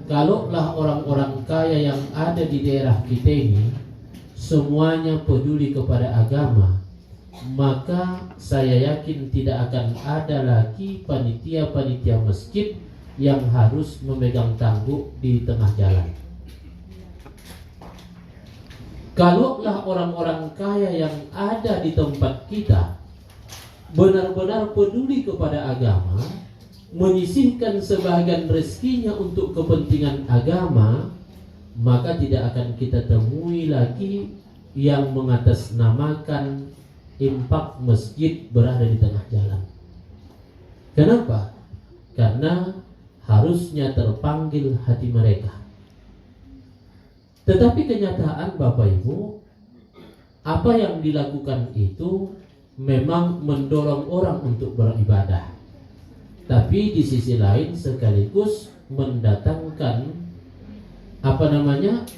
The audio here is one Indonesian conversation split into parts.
kalaulah orang-orang kaya yang ada di daerah kita ini semuanya peduli kepada agama, maka saya yakin tidak akan ada lagi panitia-panitia masjid yang harus memegang tangguh di tengah jalan. Kalaulah orang-orang kaya yang ada di tempat kita benar-benar peduli kepada agama, menyisihkan sebahagian rezekinya untuk kepentingan agama, maka tidak akan kita temui lagi yang mengatasnamakan infak masjid berada di tengah jalan. Kenapa? Karena harusnya terpanggil hati mereka. Tetapi kenyataan Bapak Ibu, apa yang dilakukan itu memang mendorong orang untuk beribadah, tapi di sisi lain sekaligus mendatangkan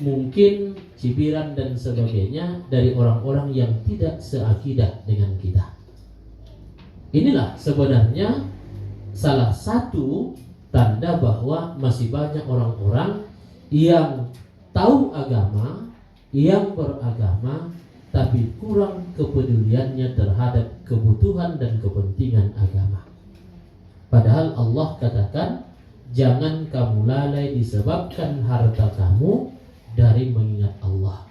mungkin cibiran dan sebagainya dari orang-orang yang tidak seakidah dengan kita. Inilah sebenarnya salah satu tanda bahwa masih banyak orang-orang yang tahu agama, yang beragama, tapi kurang kepeduliannya terhadap kebutuhan dan kepentingan agama. Padahal Allah katakan, jangan kamu lalai disebabkan harta kamu dari mengingat Allah.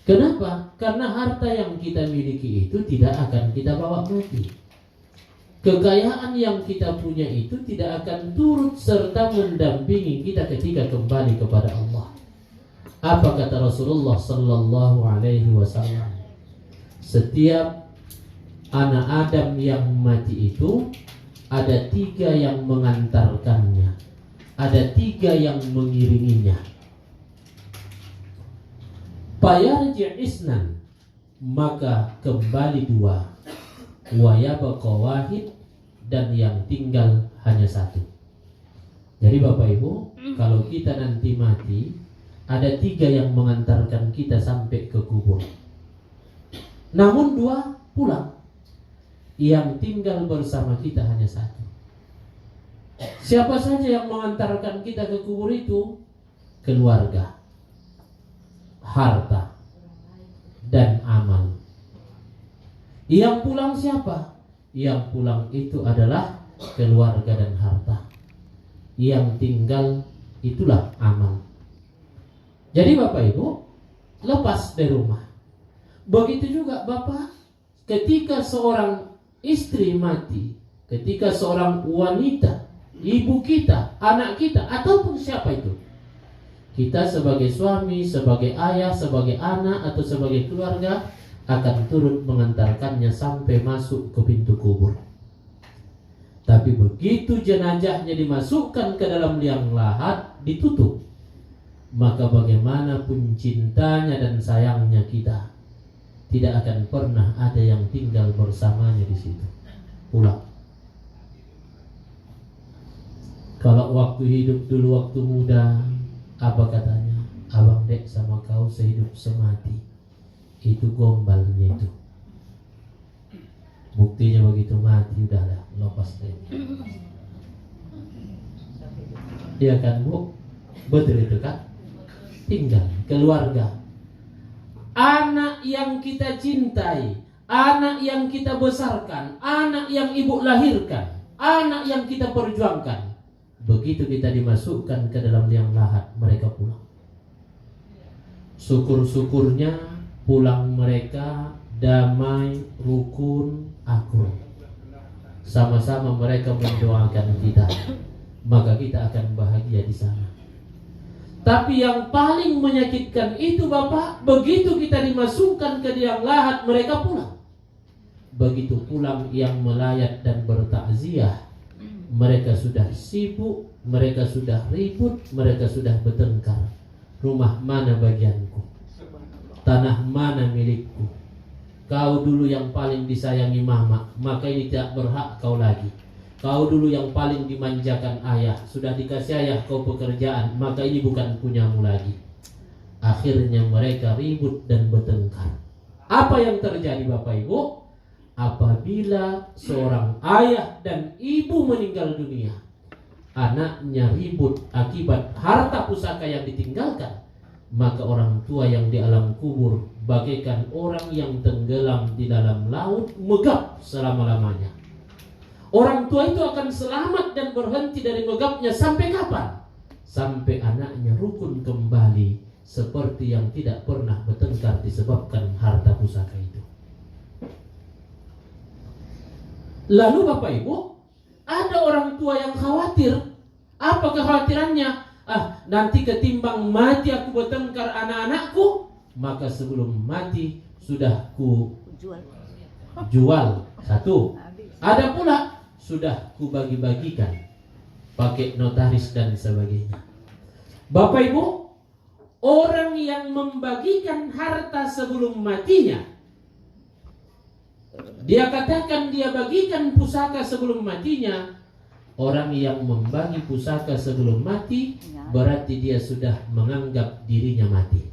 Kenapa? Karena harta yang kita miliki itu tidak akan kita bawa mati. Kekayaan yang kita punya itu tidak akan turut serta mendampingi kita ketika kembali kepada Allah. Apa kata Rasulullah sallallahu alaihi wasallam? Setiap anak Adam yang mati itu ada 3 yang mengantarkannya, ada 3 yang mengiringinya. Fayarji' isnan, maka kembali 2. Wa yabqa wahid, dan yang tinggal hanya 1. Jadi Bapak Ibu, kalau kita nanti mati, ada 3 yang mengantarkan kita sampai ke kubur. Namun 2 pulang. Yang tinggal bersama kita hanya 1. Siapa saja yang mengantarkan kita ke kubur itu? Keluarga, harta, dan amal. Yang pulang siapa? Yang pulang itu adalah keluarga dan harta. Yang tinggal itulah amal. Jadi Bapak Ibu, lepas dari rumah. Begitu juga Bapak, ketika seorang istri mati, ketika seorang wanita, ibu kita, anak kita, ataupun siapa itu, kita sebagai suami, sebagai ayah, sebagai anak, atau sebagai keluarga akan turut mengantarkannya sampai masuk ke pintu kubur. Tapi begitu jenazahnya dimasukkan ke dalam liang lahat, ditutup, maka bagaimanapun cintanya dan sayangnya kita, tidak akan pernah ada yang tinggal bersamanya di situ. Pulang. Kalau waktu hidup dulu, waktu muda, apa katanya? Abang dek sama kau sehidup semati. Itu gombalnya itu. Buktinya begitu mati udahlah, lepas deh. Iya kan Bu? Betul itu kan? Tinggal keluarga, anak yang kita cintai, anak yang kita besarkan, anak yang ibu lahirkan, anak yang kita perjuangkan. Begitu kita dimasukkan ke dalam liang lahat, mereka pulang. Syukur-syukurnya pulang mereka damai, rukun, akur. Sama-sama mereka mendoakan kita, maka kita akan bahagia di sana. Tapi yang paling menyakitkan itu Bapak, begitu kita dimasukkan ke liang lahat, mereka pulang. Begitu pulang yang melayat dan bertakziah, mereka sudah sibuk, mereka sudah ribut, mereka sudah bertengkar. Rumah mana bagianku? Tanah mana milikku? Kau dulu yang paling disayangi mama, maka ini tidak berhak kau lagi. Kau dulu yang paling dimanjakan ayah, sudah dikasih ayah kau pekerjaan, maka ini bukan punyamu lagi. Akhirnya mereka ribut dan bertengkar. Apa yang terjadi Bapak Ibu? Apabila seorang ayah dan ibu meninggal dunia, anaknya ribut akibat harta pusaka yang ditinggalkan, maka orang tua yang di alam kubur bagaikan orang yang tenggelam di dalam laut megap selama-lamanya. Orang tua itu akan selamat dan berhenti dari megapnya sampai kapan? Sampai anaknya rukun kembali seperti yang tidak pernah bertengkar disebabkan harta pusaka itu. Lalu Bapak Ibu, ada orang tua yang khawatir. Apa kekhawatirannya? Nanti ketimbang mati aku bertengkar anak-anakku, maka sebelum mati sudah ku jual satu. Ada pula sudah ku bagi-bagikan pakai notaris dan sebagainya. Bapak Ibu, orang yang membagikan harta sebelum matinya, dia katakan dia bagikan pusaka sebelum matinya. Orang yang membagi pusaka sebelum mati berarti dia sudah menganggap dirinya mati.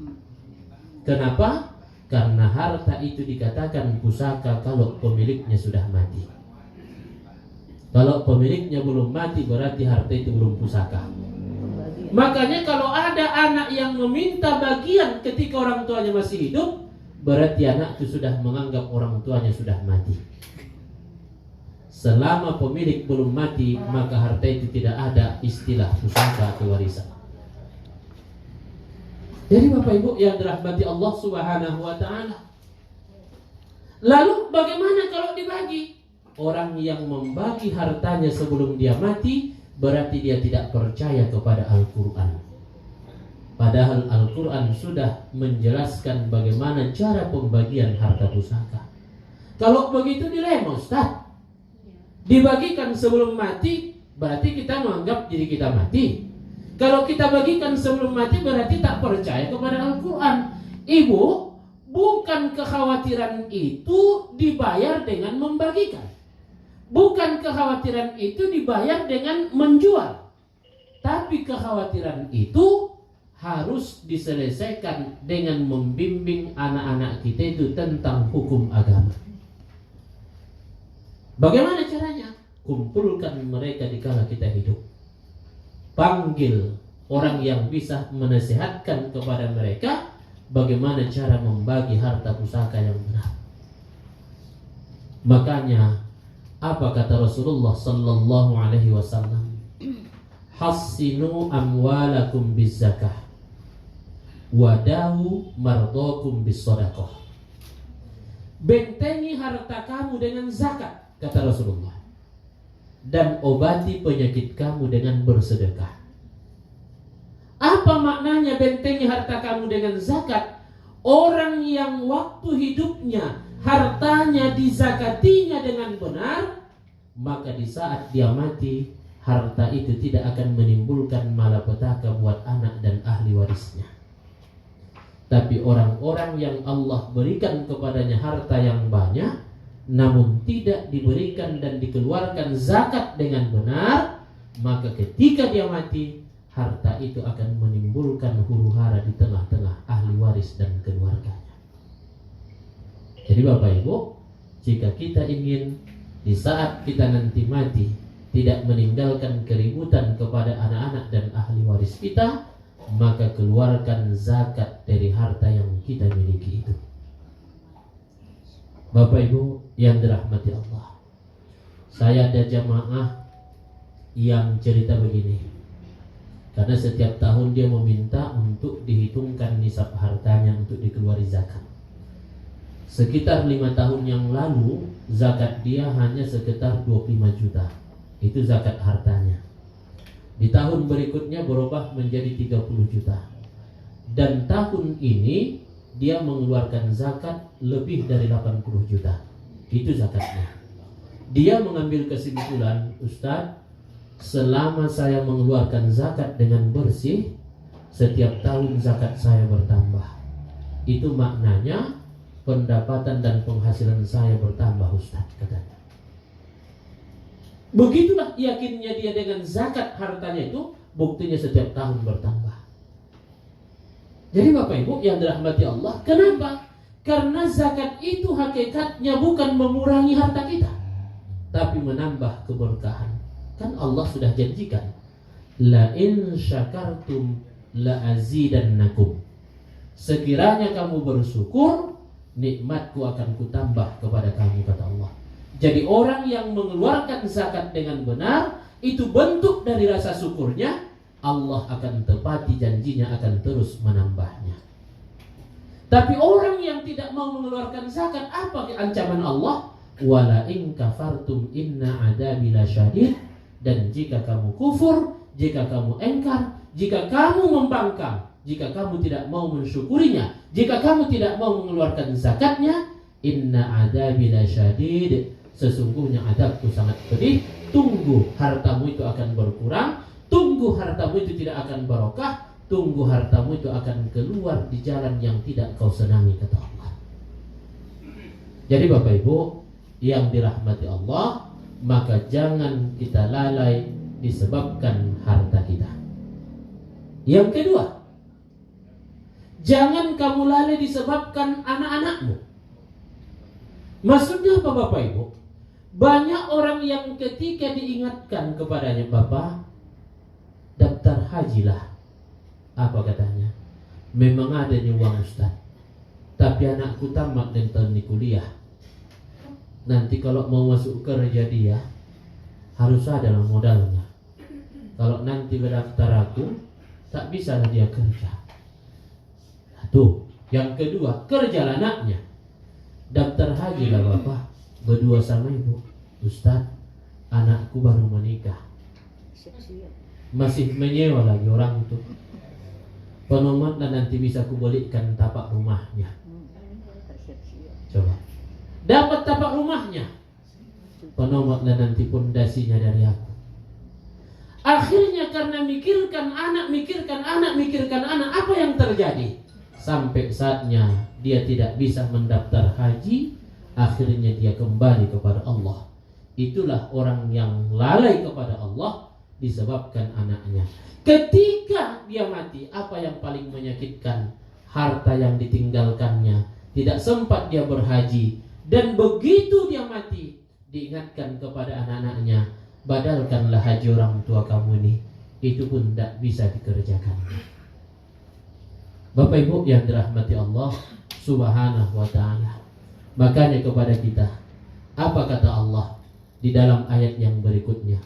Kenapa? Karena harta itu dikatakan pusaka kalau pemiliknya sudah mati. Kalau pemiliknya belum mati berarti harta itu belum pusaka. Makanya kalau ada anak yang meminta bagian ketika orang tuanya masih hidup, berarti anak itu sudah menganggap orang tuanya sudah mati. Selama pemilik belum mati, maka harta itu tidak ada istilah pusaka atau warisan. Jadi Bapak Ibu yang dirahmati Allah Subhanahu wa taala. Lalu bagaimana kalau dibagi? Orang yang membagi hartanya sebelum dia mati berarti dia tidak percaya kepada Al-Qur'an. Padahal Al-Qur'an sudah menjelaskan bagaimana cara pembagian harta pusaka. Kalau begitu dilema, Ustaz. Dibagikan sebelum mati berarti kita menganggap diri kita mati. Kalau kita bagikan sebelum mati berarti tak percaya kepada Al-Quran. Ibu, bukan kekhawatiran itu dibayar dengan membagikan. Bukan kekhawatiran itu dibayar dengan menjual. Tapi kekhawatiran itu harus diselesaikan dengan membimbing anak-anak kita itu tentang hukum agama. Bagaimana caranya? Kumpulkan mereka di kala kita hidup. Panggil orang yang bisa menasihatkan kepada mereka bagaimana cara membagi harta pusaka yang benar. Makanya apa kata Rasulullah sallallahu alaihi wasallam? Hassinu amwalakum bizzakah wadahu mardakum bissadaqah. Bentengi harta kamu dengan zakat, kata Rasulullah, dan obati penyakit kamu dengan bersedekah. Apa maknanya bentengi harta kamu dengan zakat? Orang yang waktu hidupnya hartanya dizakatinya dengan benar, maka di saat dia mati harta itu tidak akan menimbulkan malapetaka buat anak dan ahli warisnya. Tapi orang-orang yang Allah berikan kepadanya harta yang banyak, namun tidak diberikan dan dikeluarkan zakat dengan benar, maka ketika dia mati, harta itu akan menimbulkan huru-hara di tengah-tengah ahli waris dan keluarganya. Jadi Bapak Ibu, jika kita ingin di saat kita nanti mati tidak meninggalkan keributan kepada anak-anak dan ahli waris kita, maka keluarkan zakat dari harta yang kita miliki itu. Bapak Ibu yang dirahmati Allah, saya ada jamaah yang cerita begini. Karena setiap tahun dia meminta untuk dihitungkan nisab hartanya untuk dikeluari zakat. Sekitar 5 tahun yang lalu zakat dia hanya sekitar 25 juta. Itu zakat hartanya. Di tahun berikutnya berubah menjadi 30 juta. Dan tahun ini dia mengeluarkan zakat lebih dari 80 juta. Itu zakatnya. Dia mengambil kesimpulan, Ustaz, selama saya mengeluarkan zakat dengan bersih, setiap tahun zakat saya bertambah. Itu maknanya pendapatan dan penghasilan saya bertambah, Ustaz, katanya. Begitulah yakinnya dia dengan zakat hartanya itu, buktinya setiap tahun bertambah. Jadi Bapak Ibu yang dirahmati Allah, kenapa? Karena zakat itu hakikatnya bukan mengurangi harta kita, tapi menambah keberkahan. Kan Allah sudah janjikan, La in syakartum la azidannakum. Sekiranya kamu bersyukur, nikmatku akan kutambah kepada kamu, kata Allah. Jadi orang yang mengeluarkan zakat dengan benar, itu bentuk dari rasa syukurnya. Allah akan tepati janjinya, akan terus menambahnya. Tapi orang yang tidak mau mengeluarkan zakat, apa ancaman Allah? Wala in kafartum inna adabi lasyadid. Dan jika kamu kufur, jika kamu engkar, jika kamu membangkang, jika kamu tidak mau mensyukurinya, jika kamu tidak mau mengeluarkan zakatnya, inna adabi lasyadid, sesungguhnya adabku sangat pedih. Tunggu hartamu itu akan berkurang, tunggu hartamu itu tidak akan barokah, tunggu hartamu itu akan keluar di jalan yang tidak kau senangi, kata Allah. Jadi Bapak Ibu yang dirahmati Allah, maka jangan kita lalai disebabkan harta kita. Yang kedua, jangan kamu lalai disebabkan anak-anakmu. Maksudnya apa Bapak Ibu? Banyak orang yang ketika diingatkan kepadanya, Bapak, daftar hajilah. Apa katanya? Memang ada nih uang Ustaz, tapi anakku tamat dan tahun di kuliah. Nanti kalau mau masuk kerja dia harus ada lah modalnya. Kalau nanti berdaftar aku, tak bisa lah dia kerja. Tuh, yang kedua, kerjalah anaknya. Daftar haji lah Bapak, berdua sama ibu. Ustaz, anakku baru menikah, masih menyewa lagi orang itu. Penomat dan nanti bisa kubalikkan tapak rumahnya. Coba, dapat tapak rumahnya, penomat dan nanti pondasinya dari aku. Akhirnya karena mikirkan anak, apa yang terjadi? Sampai saatnya dia tidak bisa mendaftar haji, akhirnya dia kembali kepada Allah. Itulah orang yang lalai kepada Allah disebabkan anaknya. Ketika dia mati, apa yang paling menyakitkan? Harta yang ditinggalkannya, tidak sempat dia berhaji. Dan begitu dia mati, diingatkan kepada anak-anaknya, badalkanlah haji orang tua kamu ini. Itu pun tidak bisa dikerjakan. Bapak Ibu yang dirahmati Allah Subhanahu wa ta'ala, makanya kepada kita, apa kata Allah di dalam ayat yang berikutnya?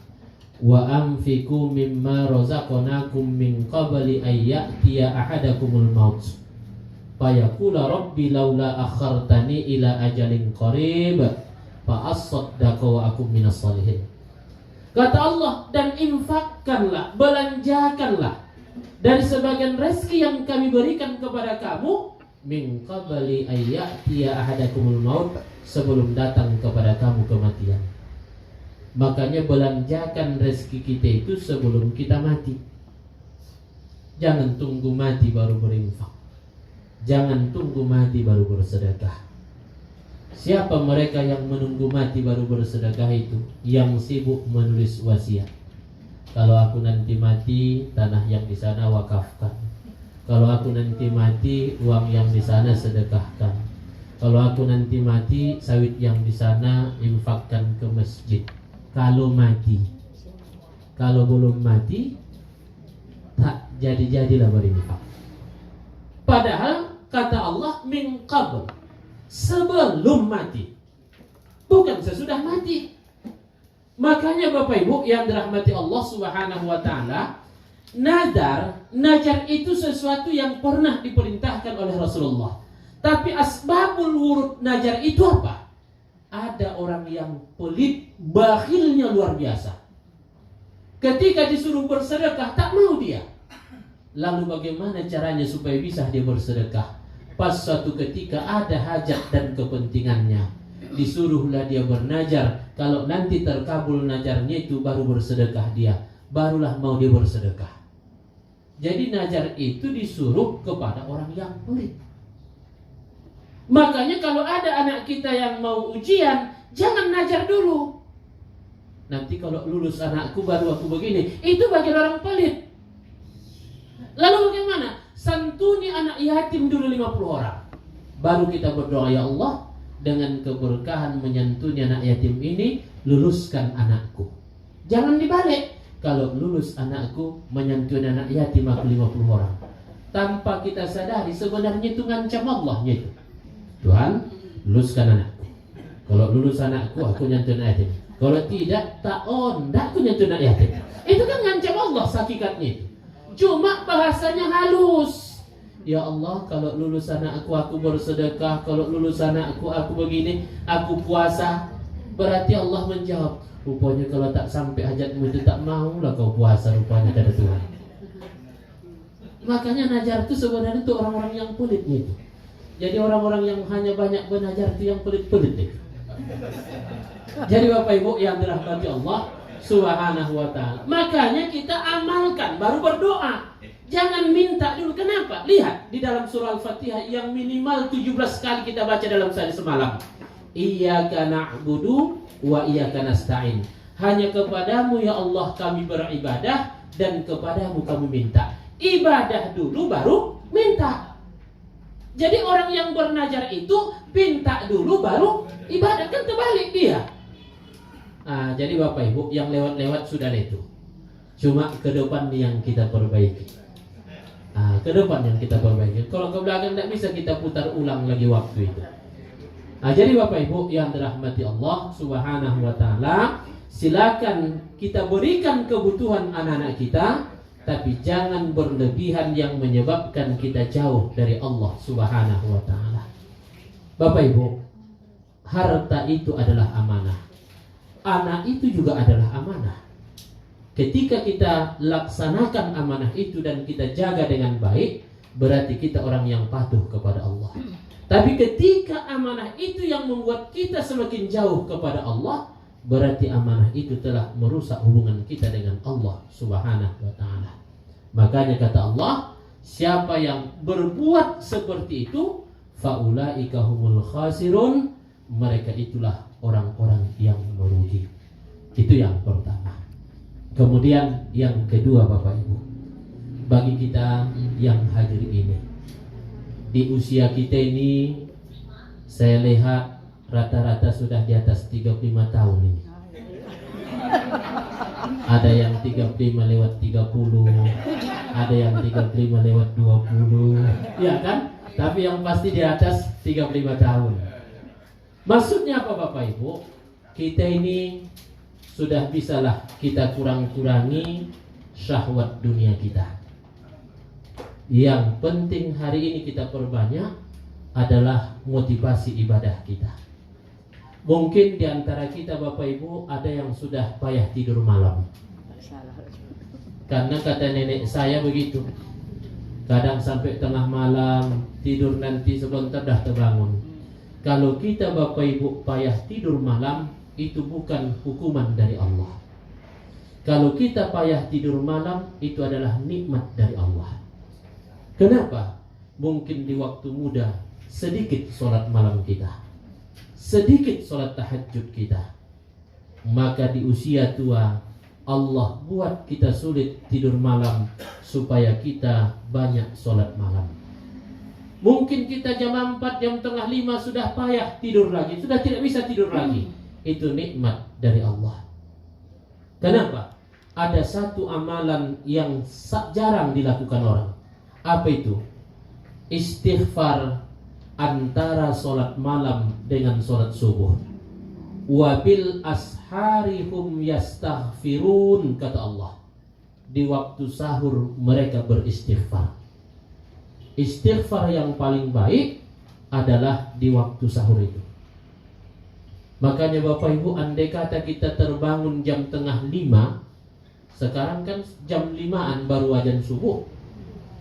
Wa anfiqu mimma razaqnakum min qabli ay ya'tiya ahadakumul maut fayaqula rabbi laula akhartani ila ajalin qarib fa asaddaqa wa akum minas salihin. Kata Allah, dan infakkanlah, belanjakanlah dari sebagian rezeki yang kami berikan kepada kamu min qabli ay ya'tiya ahadakumul maut, sebelum datang kepada kamu kematian. Makanya belanjakan rezeki kita itu sebelum kita mati. Jangan tunggu mati baru berinfak. Jangan tunggu mati baru bersedekah. Siapa mereka yang menunggu mati baru bersedekah itu? Yang sibuk menulis wasiat. Kalau aku nanti mati, tanah yang di sana wakafkan. Kalau aku nanti mati, uang yang di sana sedekahkan. Kalau aku nanti mati, sawit yang di sana infakkan ke masjid. Kalau mati, kalau belum mati, tak jadi-jadilah berinfak. Padahal kata Allah min qabl, sebelum mati, bukan sesudah mati. Makanya Bapak Ibu yang dirahmati Allah Subhanahu wa ta'ala, najar itu sesuatu yang pernah diperintahkan oleh Rasulullah. Tapi asbabul wurud najar itu apa? Ada orang yang pelit, bakhilnya luar biasa. Ketika disuruh bersedekah, tak mau dia. Lalu bagaimana caranya supaya bisa dia bersedekah? Pas suatu ketika ada hajat dan kepentingannya, disuruhlah dia bernajar. Kalau nanti terkabul najarnya itu, baru bersedekah dia, barulah mau dia bersedekah. Jadi najar itu disuruh kepada orang yang pelit. Makanya kalau ada anak kita yang mau ujian, jangan najar dulu. Nanti kalau lulus anakku baru aku begini. Itu bagi orang pelit. Lalu bagaimana? Santuni anak yatim dulu 50 orang. Baru kita berdoa, ya Allah, dengan keberkahan menyantuni anak yatim ini, luluskan anakku. Jangan dibalik. kalau lulus anakku menyantuni anak yatim aku 50 orang. Tanpa kita sadari sebenarnya itu ngancam Allahnya itu. Tuhan, luluskan anakku. Kalau lulus anakku aku nyantuni yatim. Kalau tidak, tak aku nyantuni yatim. Itu kan ngancam Allah hakikatnya itu. Cuma bahasanya halus. Ya Allah, kalau lulus anakku aku bersedekah, kalau lulus anakku aku begini, aku puasa. Berarti Allah menjawab, rupanya kalau tak sampai hajatmu itu tak maulah kau puasa rupanya kata Tuhan. Makanya najar itu sebenarnya itu orang-orang yang pelit itu. Jadi orang-orang yang hanya banyak belajar itu yang pelit-pelit itu. Jadi Bapak Ibu yang dirahmati Allah Subhanahu wa ta'ala, makanya kita amalkan baru berdoa. Jangan minta dulu. Kenapa? Lihat di dalam surah Al-Fatihah yang minimal 17 kali kita baca dalam sehari semalam. Iyyaka na'budu wa iyyaka nasta'in. Hanya kepadamu ya Allah kami beribadah dan kepadamu kami minta. Ibadah dulu baru minta. Jadi orang yang bernajar itu minta dulu baru ibadah, kan kebalik dia. Jadi Bapak Ibu yang lewat-lewat sudah itu. Cuma ke depan yang kita perbaiki. Ke depan yang kita perbaiki. Kalau ke belakang tidak bisa kita putar ulang lagi waktu itu. Jadi Bapak Ibu yang dirahmati Allah Subhanahu wa ta'ala, silakan kita berikan kebutuhan anak-anak kita, tapi jangan berlebihan yang menyebabkan kita jauh dari Allah Subhanahu wa ta'ala. Bapak Ibu, harta itu adalah amanah. Anak itu juga adalah amanah. Ketika kita laksanakan amanah itu dan kita jaga dengan baik, berarti kita orang yang patuh kepada Allah. Tapi ketika amanah itu yang membuat kita semakin jauh kepada Allah, berarti amanah itu telah merusak hubungan kita dengan Allah Subhanahu wa ta'ala. Makanya kata Allah, siapa yang berbuat seperti itu, faulaika humul khasirun, mereka itulah orang-orang yang merugi. Itu yang pertama. Kemudian yang kedua Bapak Ibu, bagi kita yang hadir ini, di usia kita ini, saya lihat rata-rata sudah di atas 35 tahun ini. Ada yang 35 lewat 30, ada yang 35 lewat 20, ya kan? Tapi yang pasti di atas 35 tahun. Maksudnya apa Bapak Ibu? Kita ini sudah bisalah kita kurang-kurangi syahwat dunia kita. Yang penting hari ini kita perbanyak adalah motivasi ibadah kita. Mungkin di antara kita Bapak Ibu ada yang sudah payah tidur malam. Karena kata nenek saya begitu. Kadang sampai tengah malam tidur, nanti sebentar dah terbangun. Kalau kita Bapak Ibu payah tidur malam, itu bukan hukuman dari Allah. Kalau kita payah tidur malam, itu adalah nikmat dari Allah. Kenapa? Mungkin di waktu muda sedikit sholat malam kita, sedikit sholat tahajud kita. Maka di usia tua Allah buat kita sulit tidur malam supaya kita banyak sholat malam. Mungkin kita jam 4, jam tengah 5 sudah payah tidur lagi, sudah tidak bisa tidur lagi. Itu nikmat dari Allah. Kenapa? Ada satu amalan yang jarang dilakukan orang. Apa itu? Istighfar antara sholat malam dengan sholat subuh. Wabil asharihum yastaghfirun, kata Allah. Di waktu sahur mereka beristighfar. Istighfar yang paling baik adalah di waktu sahur itu. Makanya Bapak Ibu, andai kata kita terbangun jam tengah 5, sekarang kan jam 5-an baru azan subuh.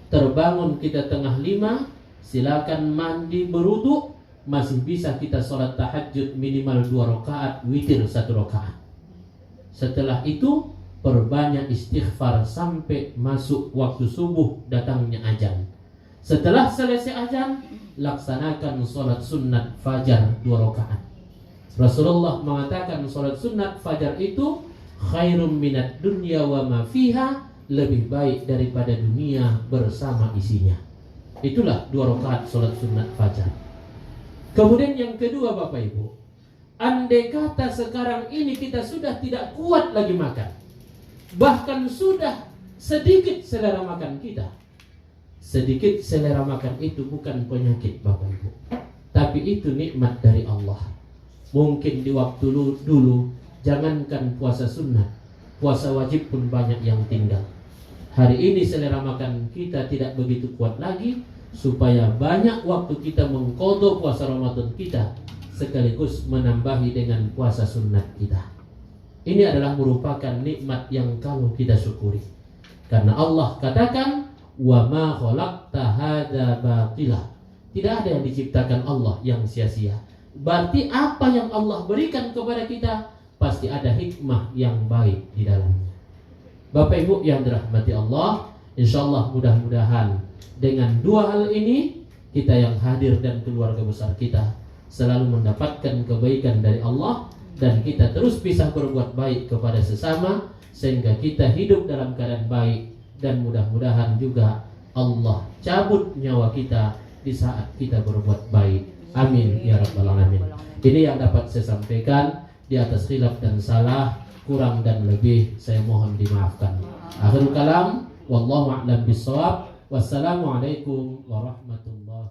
Terbangun kita tengah 5, silakan mandi berwudu, masih bisa kita sholat tahajud minimal 2 rakaat, witir 1 rakaat. Setelah itu perbanyak istighfar sampai masuk waktu subuh datangnya azan. Setelah selesai azan, laksanakan sholat sunat fajar 2 rakaat. Rasulullah mengatakan sholat sunat fajar itu khairum minat dunya wa ma fiha, lebih baik daripada dunia bersama isinya. Itulah 2 rakaat sholat sunat fajar. Kemudian yang kedua Bapak Ibu, andai kata sekarang ini kita sudah tidak kuat lagi makan, bahkan sudah sedikit selera makan kita. Sedikit selera makan itu bukan penyakit Bapak Ibu, tapi itu nikmat dari Allah. Mungkin di waktu dulu jangankan puasa sunnah, puasa wajib pun banyak yang tinggal. Hari ini selera makan kita tidak begitu kuat lagi, supaya banyak waktu kita mengqadha puasa Ramadan kita sekaligus menambahi dengan puasa sunnah kita. Ini adalah merupakan nikmat yang kalau kita syukuri. Karena Allah katakan, wa ma khalaqta hadza batila. Tidak ada yang diciptakan Allah yang sia-sia. Berarti apa yang Allah berikan kepada kita pasti ada hikmah yang baik di dalamnya. Bapak Ibu yang dirahmati Allah, insyaallah mudah-mudahan dengan dua hal ini kita yang hadir dan keluarga besar kita selalu mendapatkan kebaikan dari Allah, dan kita terus bisa berbuat baik kepada sesama sehingga kita hidup dalam keadaan baik, dan mudah-mudahan juga Allah cabut nyawa kita di saat kita berbuat baik. Amin ya rabbal alamin. Ini yang dapat saya sampaikan. Di atas khilaf dan salah, kurang dan lebih saya mohon dimaafkan. Akhirul kalam, wallahu a'lam bishawab. Wassalamualaikum warahmatullahi